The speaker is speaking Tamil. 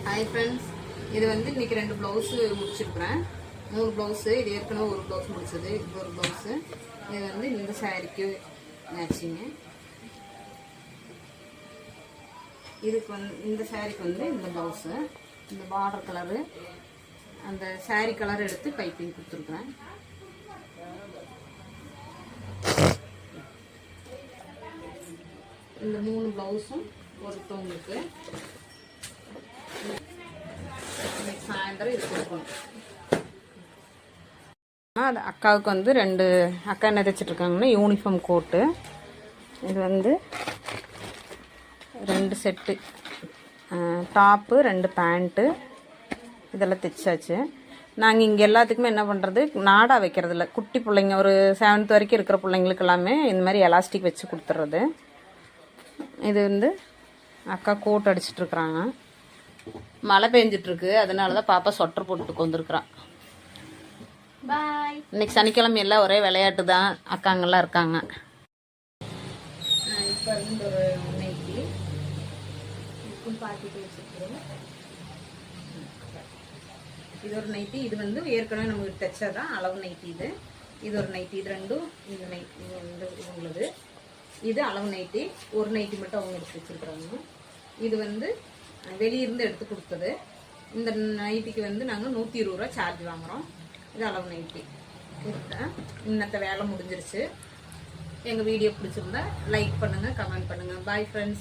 ஹாய் ஃப்ரெண்ட்ஸ், இது வந்து இன்றைக்கி 2 ப்ளவுஸு முடிச்சிருக்கிறேன். 3 ப்ளவுஸு. இது ஏற்கனவே ஒரு ப்ளவுஸ் முடிச்சது. இது ஒரு ப்ளவுஸு. இது வந்து இந்த சாரீக்கு மேட்சிங்கு. இதுக்கு வந்து இந்த சாரீக்கு வந்து இந்த ப்ளவுஸு, இந்த பார்டர் கலரு, அந்த சாரீ கலர் எடுத்து பைப்பிங் கொடுத்துருக்குறேன். இந்த 3 ப்ளவுஸும் ஒருத்தவங்களுக்கு சாயந்தரம் இது கொடுக்கணும். அது அக்காவுக்கு வந்து 2 அக்கா என்ன தைச்சிட்ருக்காங்கன்னா யூனிஃபார்ம் கோட்டு. இது வந்து 2 செட்டு டாப்பு, 2 பேண்ட்டு இதெல்லாம் தைச்சாச்சு. நாங்கள் இங்கே எல்லாத்துக்குமே என்ன பண்ணுறது, நாடா வைக்கிறதில்ல. குட்டி பிள்ளைங்க ஒரு 7th வரைக்கும் இருக்கிற பிள்ளைங்களுக்கு எல்லாமே இந்த மாதிரி எலாஸ்டிக் வச்சு கொடுத்துட்றது. இது வந்து அக்கா கோட் அடிச்சிட்ருக்குறாங்க. மழை பெஞ்சிட்ருக்கு, அதனால தான் பாப்பா சொட்டர் போட்டுட்டு வந்துருக்குறான். பாய். இன்னைக்கு சனிக்கிழமை எல்லாம் ஒரே விளையாட்டு தான். அக்காங்கெல்லாம் இருக்காங்க. இப்போ வந்து ஒரு நைட்டி பாட்டிட்டு வச்சுருக்கோம். இது ஒரு நைட்டி. இது வந்து ஏற்கனவே நமக்கு தைச்சதான் அளவு நைட்டி. இது ஒரு நைட்டி. இது ரெண்டும் இந்த நைட்டி வந்து உள்ளது. இது அளவு நைட்டி. ஒரு நைட்டி மட்டும் அவங்க எடுத்து வச்சுருக்குறாங்க. இது வந்து வெளியிருந்து எடுத்து கொடுத்தது. இந்த நைட்டிக்கு வந்து நாங்கள் 120 ரூபா சார்ஜ் வாங்குகிறோம். இது அளவு நைட்டி. இன்னத்த வேலை முடிஞ்சிருச்சு. எங்கள் வீடியோ பிடிச்சிருந்தா லைக் பண்ணுங்கள், கமெண்ட் பண்ணுங்கள். Bye friends.